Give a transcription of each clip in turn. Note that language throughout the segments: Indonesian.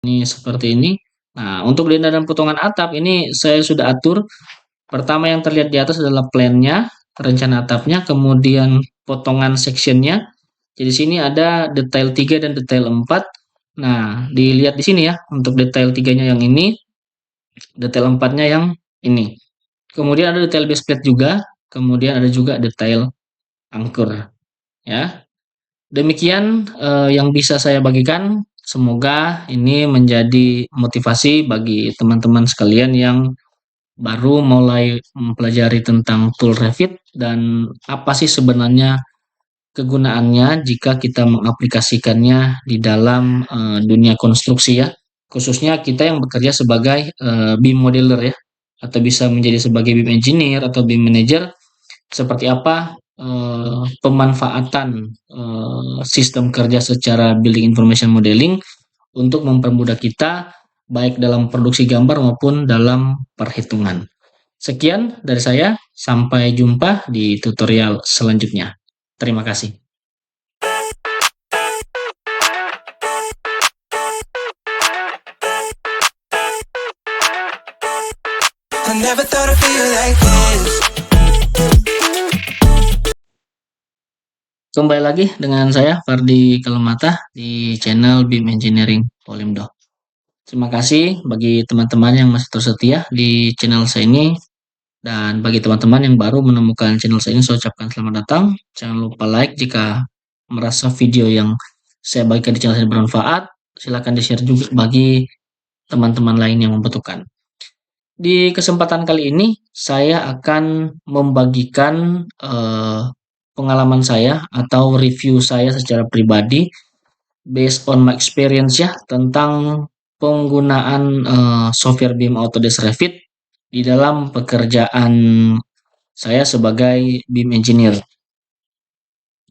Ini seperti ini. Nah, untuk denda dan potongan atap ini saya sudah atur. Pertama yang terlihat di atas adalah plan-nya, rencana atapnya, kemudian potongan section-nya. Jadi sini ada detail 3 dan detail 4. Nah, dilihat di sini ya, untuk detail 3-nya yang ini, detail 4-nya yang ini. Kemudian ada detail base plate juga, kemudian ada juga detail angker ya. Demikian yang bisa saya bagikan. Semoga ini menjadi motivasi bagi teman-teman sekalian yang baru mulai mempelajari tentang tool Revit dan apa sih sebenarnya kegunaannya jika kita mengaplikasikannya di dalam dunia konstruksi ya. Khususnya kita yang bekerja sebagai BIM modeler ya, atau bisa menjadi sebagai BIM engineer atau BIM manager, seperti apa pemanfaatan sistem kerja secara building information modeling untuk mempermudah kita baik dalam produksi gambar maupun dalam perhitungan. Sekian dari saya, sampai jumpa di tutorial selanjutnya. Terima kasih. I never thought I'd feel like this. Kembali lagi dengan saya Fardi Kalemata di channel BIM Engineering Polimdo. Terima kasih bagi teman-teman yang masih terus setia di channel saya ini, dan bagi teman-teman yang baru menemukan channel saya ini, saya ucapkan selamat datang. Jangan lupa like jika merasa video yang saya bagikan di channel saya bermanfaat. Silakan di-share juga bagi teman-teman lain yang membutuhkan. Di kesempatan kali ini saya akan membagikan pengalaman saya atau review saya secara pribadi based on my experience ya, tentang penggunaan software BIM Autodesk Revit di dalam pekerjaan saya sebagai BIM engineer.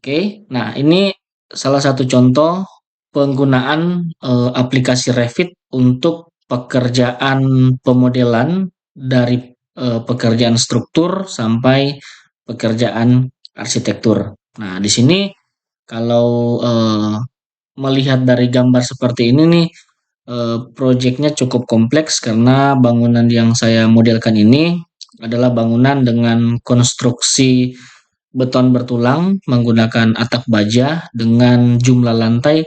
Oke, nah ini salah satu contoh penggunaan aplikasi Revit untuk pekerjaan pemodelan dari pekerjaan struktur sampai pekerjaan arsitektur. Nah, di sini kalau melihat dari gambar seperti ini nih, proyeknya cukup kompleks karena bangunan yang saya modelkan ini adalah bangunan dengan konstruksi beton bertulang menggunakan atap baja dengan jumlah lantai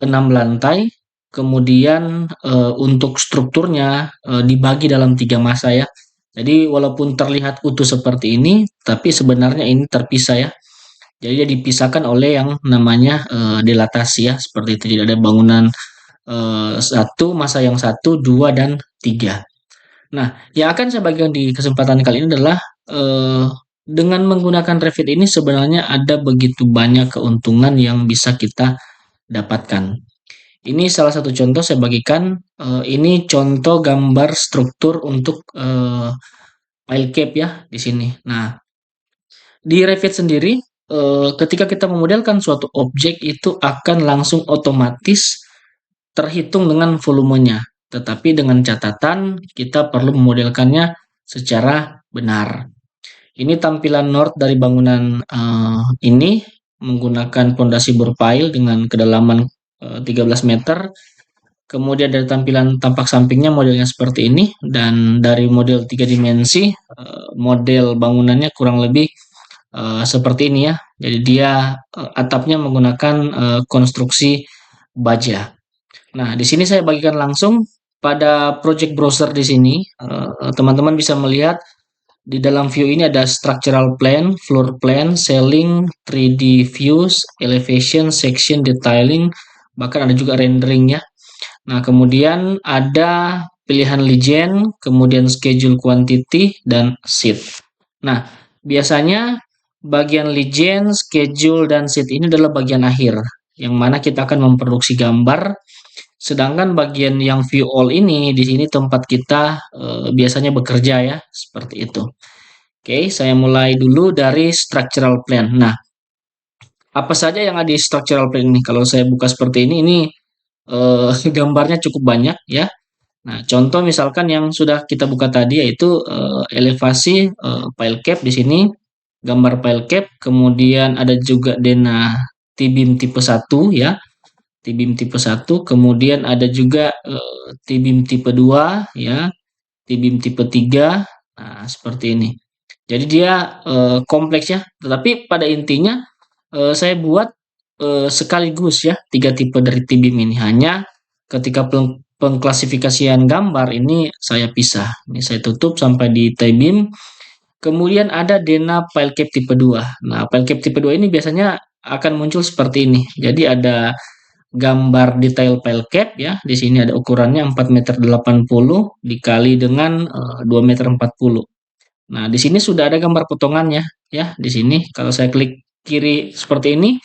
6 lantai. Kemudian untuk strukturnya dibagi dalam 3 masa ya. Jadi walaupun terlihat utuh seperti ini, tapi sebenarnya ini terpisah ya. Jadi dia dipisahkan oleh yang namanya dilatasi ya, seperti itu. Jadi ada bangunan satu, masa yang 1, 2, dan 3. Nah, yang akan saya bagikan di kesempatan kali ini adalah dengan menggunakan Revit ini sebenarnya ada begitu banyak keuntungan yang bisa kita dapatkan. Ini salah satu contoh saya bagikan. Ini contoh gambar struktur untuk pile cap ya di sini. Nah, di Revit sendiri, ketika kita memodelkan suatu objek itu akan langsung otomatis terhitung dengan volumenya. Tetapi dengan catatan kita perlu memodelkannya secara benar. Ini tampilan north dari bangunan ini menggunakan pondasi bor pile dengan kedalaman 13 meter. Kemudian dari tampilan tampak sampingnya modelnya seperti ini, dan dari model 3 dimensi model bangunannya kurang lebih seperti ini ya. Jadi dia atapnya menggunakan konstruksi baja. Nah, di sini saya bagikan langsung pada project browser di sini. Teman-teman bisa melihat di dalam view ini ada structural plan, floor plan, ceiling, 3D views, elevation, section, detailing, bahkan ada juga renderingnya. Nah, kemudian ada pilihan legend, kemudian schedule quantity, dan sheet. Nah, biasanya bagian legend, schedule, dan sheet ini adalah bagian akhir, yang mana kita akan memproduksi gambar. Sedangkan bagian yang view all ini, di sini tempat kita biasanya bekerja ya, seperti itu. Oke, saya mulai dulu dari structural plan. Nah, apa saja yang ada di structural plan ini? Kalau saya buka seperti ini gambarnya cukup banyak ya. Nah, contoh misalkan yang sudah kita buka tadi yaitu elevasi pile cap di sini, gambar pile cap, kemudian ada juga denah T-beam tipe 1 ya. T-beam tipe 1, kemudian ada juga T-beam tipe 2 ya, T-beam tipe 3. Nah, seperti ini. Jadi dia kompleks ya, tetapi pada intinya saya buat sekaligus ya tiga tipe dari T-beam ini. Hanya ketika pengklasifikasian gambar ini saya pisah. Ini saya tutup sampai di T-beam. Kemudian ada Dena File Cap tipe 2. Nah, File Cap tipe 2 ini biasanya akan muncul seperti ini. Jadi ada gambar detail file cap ya. Di sini ada ukurannya 4,80 meter dikali dengan 2,40 meter. Nah, di sini sudah ada gambar potongannya ya. Di sini kalau saya klik kiri seperti ini,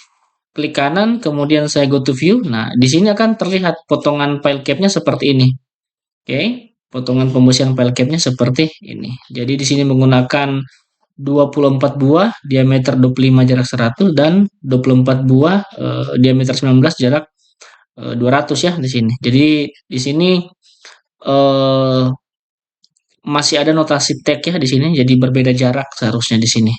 klik kanan, kemudian saya go to view. Nah, di sini akan terlihat potongan file capnya seperti ini. Oke, potongan pembersihan file capnya seperti ini. Jadi di sini menggunakan 24 buah diameter 25 jarak 100 dan 24 buah diameter 19 jarak 200 ya di sini. Jadi di sini eh, masih ada notasi tag ya di sini. Jadi berbeda jarak seharusnya di sini.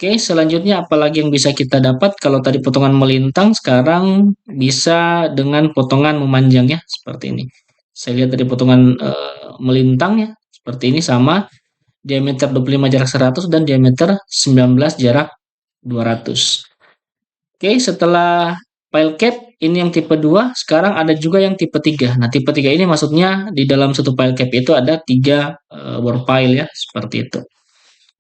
Oke, selanjutnya apalagi yang bisa kita dapat kalau tadi potongan melintang, sekarang bisa dengan potongan memanjang ya, seperti ini. Saya lihat dari potongan melintang ya, seperti ini sama diameter 25 jarak 100 dan diameter 19 jarak 200. Oke, setelah file cap ini yang tipe 2, sekarang ada juga yang tipe 3. Nah, tipe 3 ini maksudnya di dalam satu file cap itu ada 3 word file ya, seperti itu.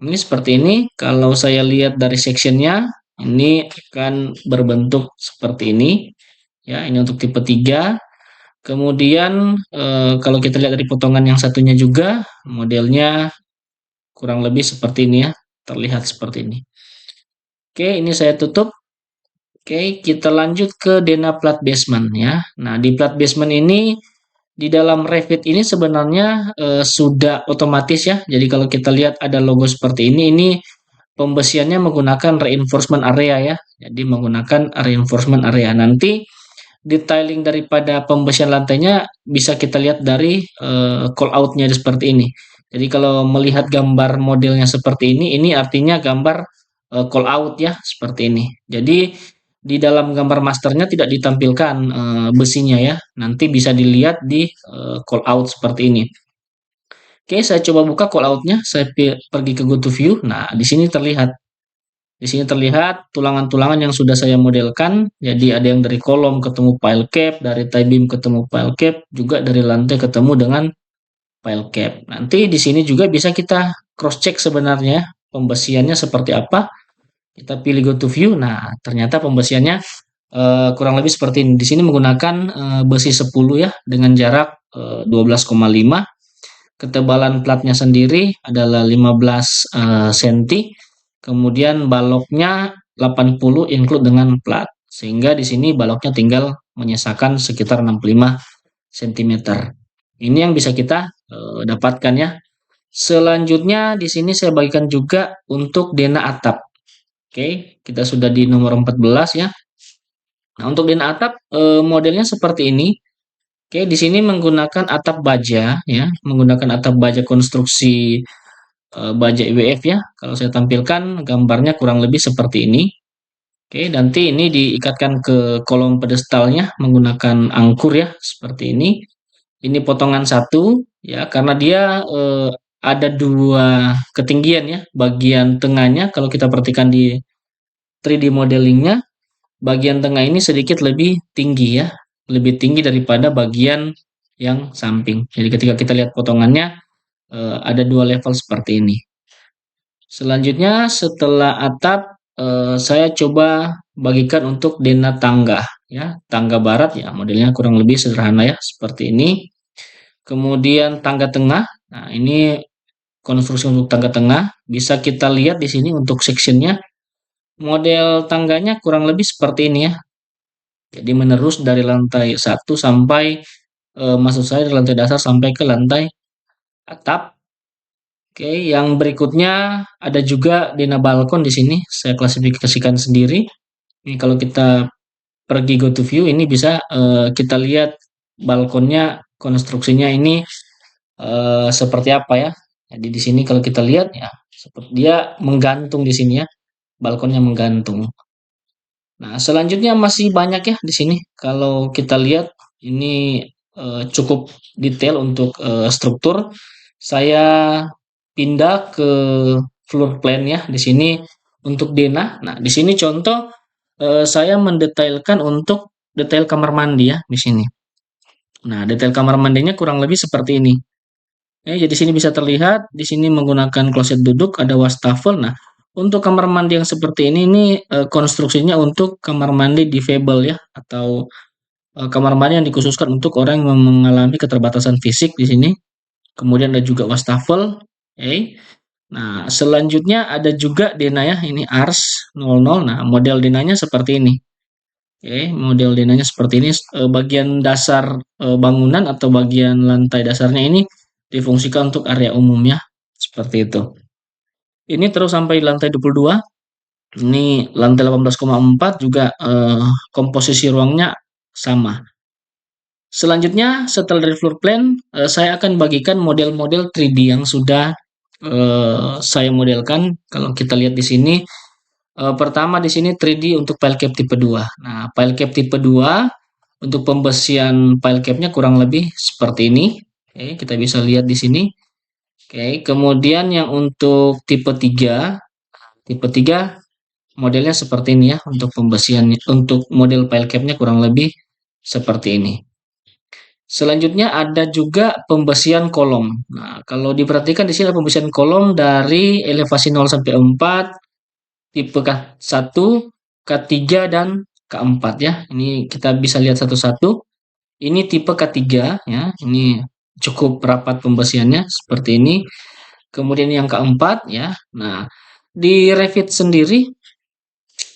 Ini seperti ini, kalau saya lihat dari sectionnya, ini akan berbentuk seperti ini. Ya, ini untuk tipe 3. Kemudian kalau kita lihat dari potongan yang satunya juga, modelnya kurang lebih seperti ini ya, terlihat seperti ini. Oke, ini saya tutup. Oke, kita lanjut ke Dena Plat Basement ya. Nah, di Plat Basement ini di dalam Revit ini sebenarnya sudah otomatis ya. Jadi kalau kita lihat ada logo seperti ini pembesiannya menggunakan reinforcement area ya. Jadi menggunakan reinforcement area. Nanti detailing daripada pembesian lantainya bisa kita lihat dari call out-nya seperti ini. Jadi kalau melihat gambar modelnya seperti ini artinya gambar call out ya, seperti ini. Jadi di dalam gambar masternya tidak ditampilkan besinya ya. Nanti bisa dilihat di call out seperti ini. Oke, saya coba buka call out-nya. Saya pergi ke go to view. Nah, di sini terlihat. Di sini terlihat tulangan-tulangan yang sudah saya modelkan. Jadi ada yang dari kolom ketemu file cap, dari tie beam ketemu file cap, juga dari lantai ketemu dengan file cap. Nanti di sini juga bisa kita cross check sebenarnya pembesiannya seperti apa. Kita pilih go to view. Nah, ternyata pembesiannya kurang lebih seperti ini. Di sini menggunakan besi 10 ya dengan jarak 12,5. Ketebalan platnya sendiri adalah 15 cm. Kemudian baloknya 80 include dengan plat. Sehingga di sini baloknya tinggal menyisakan sekitar 65 cm. Ini yang bisa kita dapatkan ya. Selanjutnya di sini saya bagikan juga untuk Dena atap. Oke, kita sudah di nomor 14 ya. Nah, untuk Dena atap modelnya seperti ini. Oke, di sini menggunakan atap baja ya, menggunakan atap baja konstruksi baja IWF ya. Kalau saya tampilkan gambarnya kurang lebih seperti ini. Oke, nanti ini diikatkan ke kolom pedestalnya menggunakan angkur ya, seperti ini. Ini potongan satu ya, karena dia ada dua ketinggian ya. Bagian tengahnya kalau kita perhatikan di 3D modelingnya, bagian tengah ini sedikit lebih tinggi ya, lebih tinggi daripada bagian yang samping. Jadi ketika kita lihat potongannya ada dua level seperti ini. Selanjutnya setelah atap saya coba bagikan untuk Dena tangga ya, tangga barat ya, modelnya kurang lebih sederhana ya, seperti ini. Kemudian tangga tengah. Nah, ini konstruksi untuk tangga tengah. Bisa kita lihat di sini untuk sectionnya. Model tangganya kurang lebih seperti ini ya. Jadi menerus dari lantai 1 sampai maksud saya dari lantai dasar sampai ke lantai atap. Oke, yang berikutnya ada juga Dena balkon di sini. Saya klasifikasikan sendiri. Ini kalau kita pergi go to view ini bisa kita lihat balkonnya konstruksinya ini seperti apa ya. Jadi di sini kalau kita lihat ya seperti dia menggantung di sini ya. Balkonnya menggantung. Nah, selanjutnya masih banyak ya di sini. Kalau kita lihat ini cukup detail untuk struktur. Saya pindah ke floor plan ya di sini untuk denah. Nah, di sini contoh saya mendetailkan untuk detail kamar mandi ya di sini. Nah, detail kamar mandinya kurang lebih seperti ini. Jadi sini bisa terlihat, di sini menggunakan kloset duduk, ada wastafel. Nah, untuk kamar mandi yang seperti ini konstruksinya untuk kamar mandi difabel ya, atau kamar mandi yang dikhususkan untuk orang yang mengalami keterbatasan fisik di sini. Kemudian ada juga wastafel. Oke. Nah, selanjutnya ada juga dena ya, ini ars 00. Nah, model denanya seperti ini. Oke, model denanya seperti ini. Bagian dasar bangunan atau bagian lantai dasarnya ini difungsikan untuk area umum ya. Seperti itu. Ini terus sampai lantai 22. Ini lantai 18,4 juga komposisi ruangnya sama. Selanjutnya setelah dari floor plan, saya akan bagikan model-model 3D yang sudah saya modelkan. Kalau kita lihat di sini, pertama di sini 3D untuk file cap tipe 2. Nah, file cap tipe 2 untuk pembesian file capnya kurang lebih seperti ini. Oke, kita bisa lihat di sini. Oke, kemudian yang untuk tipe 3 modelnya seperti ini ya untuk pembesian untuk model file capnya kurang lebih seperti ini. Selanjutnya ada juga pembesian kolom. Nah, kalau diperhatikan di sini ada pembesian kolom dari elevasi 0 sampai 4, tipe K1, K3 dan K4 ya. Ini kita bisa lihat satu-satu. Ini tipe K3 ya. Ini cukup rapat pembesiannya seperti ini. Kemudian yang keempat ya. Nah, di Revit sendiri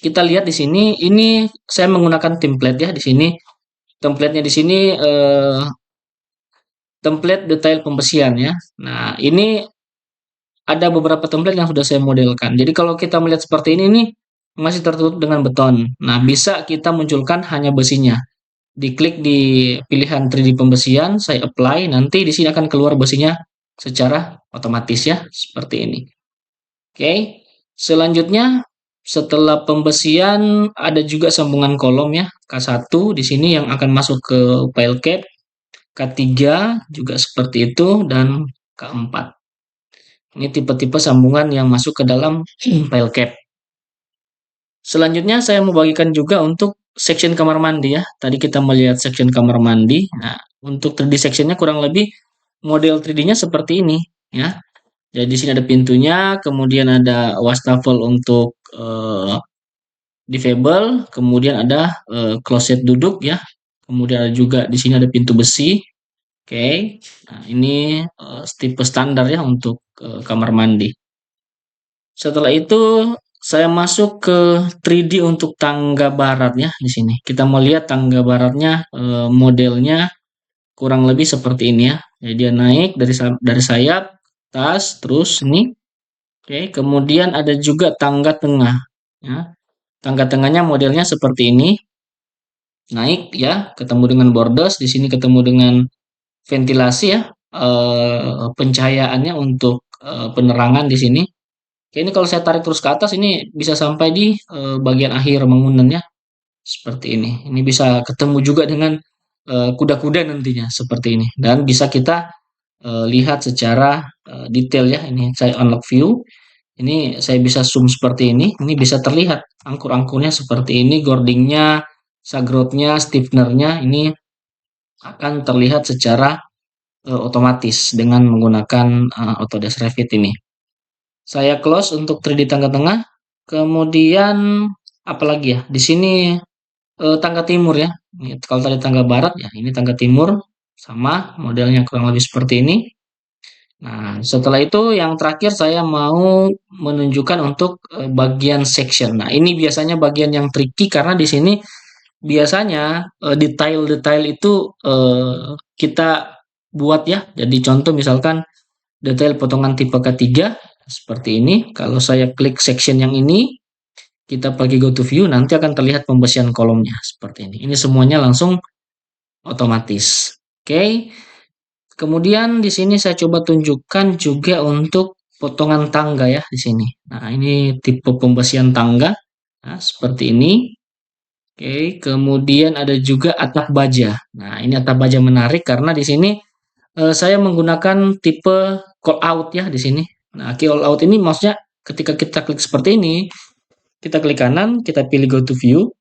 kita lihat di sini ini saya menggunakan template ya di sini. Template-nya di sini template detail pembesian ya. Nah, ini ada beberapa template yang sudah saya modelkan. Jadi kalau kita melihat seperti ini nih masih tertutup dengan beton. Nah, bisa kita munculkan hanya besinya. Diklik di pilihan 3D pembesian, saya apply, nanti di sini akan keluar besinya secara otomatis ya, seperti ini. Oke. Selanjutnya setelah pembesian ada juga sambungan kolom ya, K1 di sini yang akan masuk ke file cap, K3 juga seperti itu dan K4. Ini tipe-tipe sambungan yang masuk ke dalam file cap. Selanjutnya saya mau bagikan juga untuk section kamar mandi ya. Tadi kita melihat section kamar mandi. Nah, untuk 3D sectionnya kurang lebih model 3D-nya seperti ini ya. Jadi di sini ada pintunya, kemudian ada wastafel untuk difabel, kemudian ada kloset duduk ya. Kemudian ada juga di sini ada pintu besi. Oke. Nah, ini tipe standar ya untuk kamar mandi. Setelah itu saya masuk ke 3D untuk tangga baratnya di sini. Kita mau lihat tangga baratnya modelnya kurang lebih seperti ini ya. Jadi dia naik dari sayap atas terus ini. Oke, kemudian ada juga tangga tengah ya. Tangga tengahnya modelnya seperti ini. Naik ya, ketemu dengan borders, di sini ketemu dengan ventilasi ya. Pencahayaannya untuk penerangan di sini. Oke, ini kalau saya tarik terus ke atas ini bisa sampai di bagian akhir bangunannya seperti ini. Ini bisa ketemu juga dengan kuda-kuda nantinya seperti ini dan bisa kita lihat secara detail ya. Ini saya unlock view. Ini saya bisa zoom seperti ini. Ini bisa terlihat angkur-angkurnya seperti ini, gordingnya, sagrotnya, stiffenernya ini akan terlihat secara otomatis dengan menggunakan Autodesk Revit ini. Saya close untuk 3D tangga tengah. Kemudian apalagi ya? Di sini tangga timur ya. Ini, kalau tadi tangga barat ya, ini tangga timur sama modelnya kurang lebih seperti ini. Nah, setelah itu yang terakhir saya mau menunjukkan untuk bagian section. Nah, ini biasanya bagian yang tricky karena di sini biasanya detail-detail itu kita buat ya. Jadi contoh misalkan detail potongan tipe K3 seperti ini. Kalau saya klik section yang ini, kita pergi go to view, nanti akan terlihat pembesian kolomnya seperti ini. Ini semuanya langsung otomatis. Oke. Kemudian di sini saya coba tunjukkan juga untuk potongan tangga ya di sini. Nah, ini tipe pembesian tangga. Nah, seperti ini. Oke, kemudian ada juga atap baja. Nah, ini atap baja menarik karena di sini saya menggunakan tipe call out ya di sini. Nah, call out ini maksudnya ketika kita klik seperti ini, kita klik kanan, kita pilih go to view,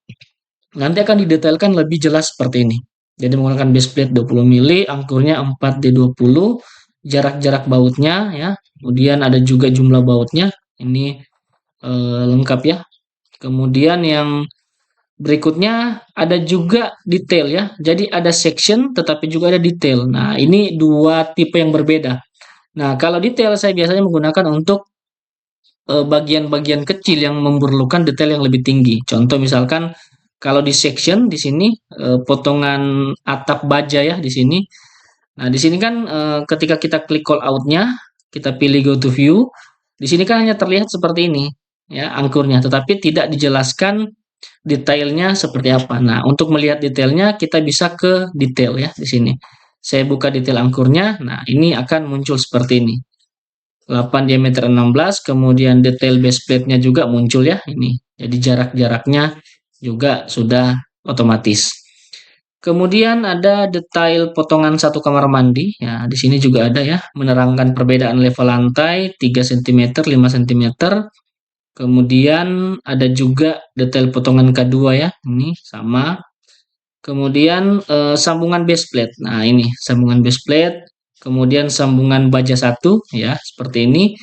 nanti akan didetailkan lebih jelas seperti ini. Jadi menggunakan base plate 20 mili, angkurnya 4D20, jarak-jarak bautnya ya. Kemudian ada juga jumlah bautnya. Ini lengkap ya. Kemudian yang berikutnya ada juga detail ya. Jadi ada section tetapi juga ada detail. Nah, ini dua tipe yang berbeda. Nah, kalau detail saya biasanya menggunakan untuk bagian-bagian kecil yang memerlukan detail yang lebih tinggi. Contoh misalkan kalau di section di sini potongan atap baja ya di sini. Nah, di sini kan ketika kita klik call out-nya, kita pilih go to view, di sini kan hanya terlihat seperti ini ya angkurnya, tetapi tidak dijelaskan detailnya seperti apa. Nah, untuk melihat detailnya kita bisa ke detail ya di sini. Saya buka detail angkurnya. Nah, ini akan muncul seperti ini. 8 diameter 16, kemudian detail base plate-nya juga muncul ya ini. Jadi jarak-jaraknya juga sudah otomatis. Kemudian ada detail potongan satu kamar mandi. Ya, di sini juga ada ya, menerangkan perbedaan level lantai 3 cm, 5 cm. Kemudian ada juga detail potongan K2 ya, ini sama. Kemudian sambungan base plate. Nah, ini sambungan base plate. Kemudian sambungan baja satu ya, seperti ini.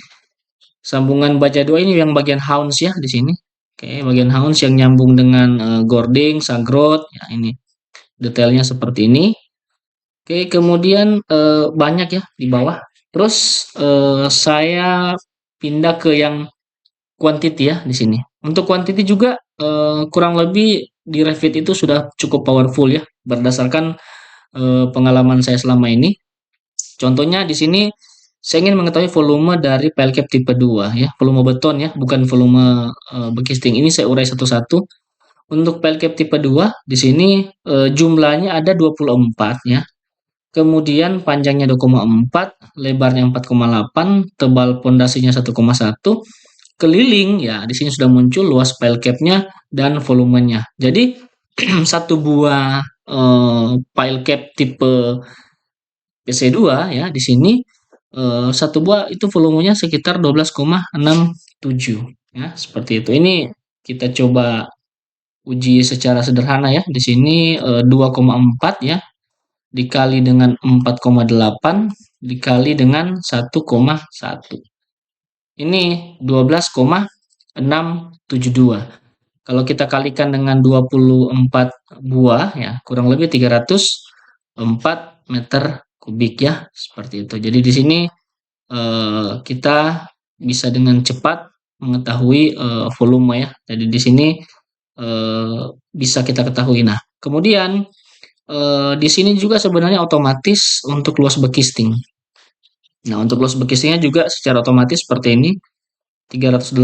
Sambungan baja 2 ini yang bagian hounds ya di sini. Oke, bagian hounds yang nyambung dengan gording, sagrot. Ya, ini detailnya seperti ini. Oke, kemudian banyak ya di bawah. Terus saya pindah ke yang quantity ya di sini. Untuk quantity juga kurang lebih di Revit itu sudah cukup powerful ya berdasarkan pengalaman saya selama ini. Contohnya di sini saya ingin mengetahui volume dari pile cap tipe 2 ya, volume beton ya, bukan volume bekisting. Ini saya urai satu-satu. Untuk pile cap tipe 2 di sini jumlahnya ada 24 ya. Kemudian panjangnya 2,4, lebarnya 4,8, tebal pondasinya 1,1, keliling ya di sini sudah muncul luas pile cap-nya dan volumenya. Jadi satu buah pile cap tipe PC2 ya di sini satu buah itu volumenya sekitar 12,67 ya seperti itu. Ini kita coba uji secara sederhana ya. Di sini 2,4 ya dikali dengan 4,8 dikali dengan 1,1. Ini 12,672. Kalau kita kalikan dengan 24 buah ya, kurang lebih 304 meter kubik ya, seperti itu. Jadi di sini kita bisa dengan cepat mengetahui volume ya. Jadi di sini bisa kita ketahui. Nah, kemudian di sini juga sebenarnya otomatis untuk luas bekisting. Nah, untuk luas bekistingnya juga secara otomatis seperti ini 380.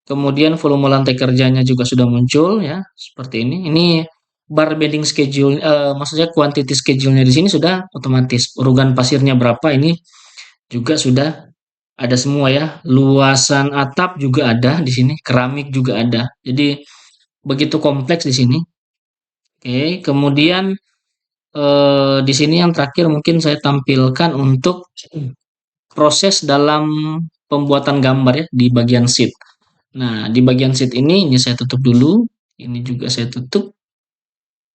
Kemudian volume lantai kerjanya juga sudah muncul ya, seperti ini. Ini bar bending schedule, maksudnya quantity schedule-nya di sini sudah otomatis. Urugan pasirnya berapa ini juga sudah ada semua ya. Luasan atap juga ada di sini, keramik juga ada. Jadi begitu kompleks di sini. Oke, kemudian di sini yang terakhir mungkin saya tampilkan untuk proses dalam pembuatan gambar ya di bagian sheet. Nah, di bagian sheet ini saya tutup dulu. Ini juga saya tutup.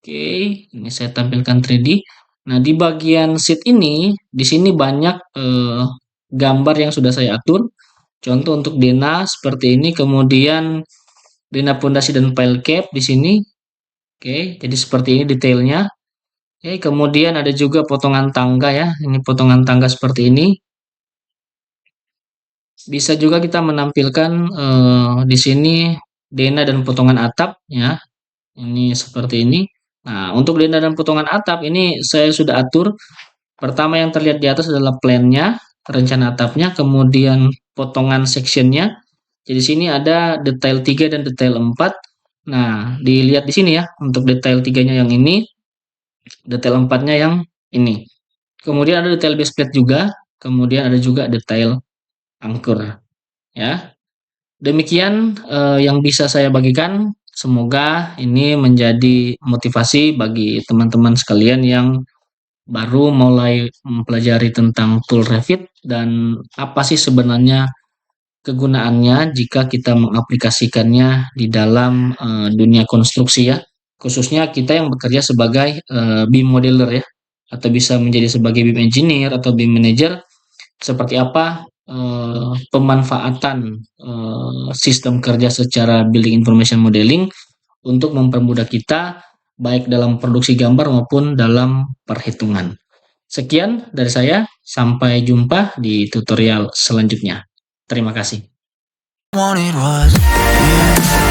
Oke, ini saya tampilkan 3D. Nah, di bagian sheet ini, di sini banyak gambar yang sudah saya atur. Contoh untuk Dena seperti ini, kemudian Dena pondasi dan pile cap di sini. Oke, jadi seperti ini detailnya. Oke, kemudian ada juga potongan tangga ya. Ini potongan tangga seperti ini. Bisa juga kita menampilkan di sini dena dan potongan atap ya. Ini seperti ini. Nah, untuk dena dan potongan atap ini saya sudah atur. Pertama yang terlihat di atas adalah plan-nya, rencana atapnya, kemudian potongan section-nya. Jadi sini ada detail 3 dan detail 4. Nah, dilihat di sini ya, untuk detail 3-nya yang ini, detail 4-nya yang ini. Kemudian ada detail base plate juga, kemudian ada juga detail angkur ya. Demikian yang bisa saya bagikan. Semoga ini menjadi motivasi bagi teman-teman sekalian yang baru mulai mempelajari tentang tool Revit dan apa sih sebenarnya kegunaannya jika kita mengaplikasikannya di dalam dunia konstruksi ya. Khususnya kita yang bekerja sebagai BIM modeler ya, atau bisa menjadi sebagai BIM engineer atau BIM manager, seperti apa pemanfaatan sistem kerja secara building information modeling untuk mempermudah kita baik dalam produksi gambar maupun dalam perhitungan. Sekian dari saya, sampai jumpa di tutorial selanjutnya. Terima kasih. Want it was you.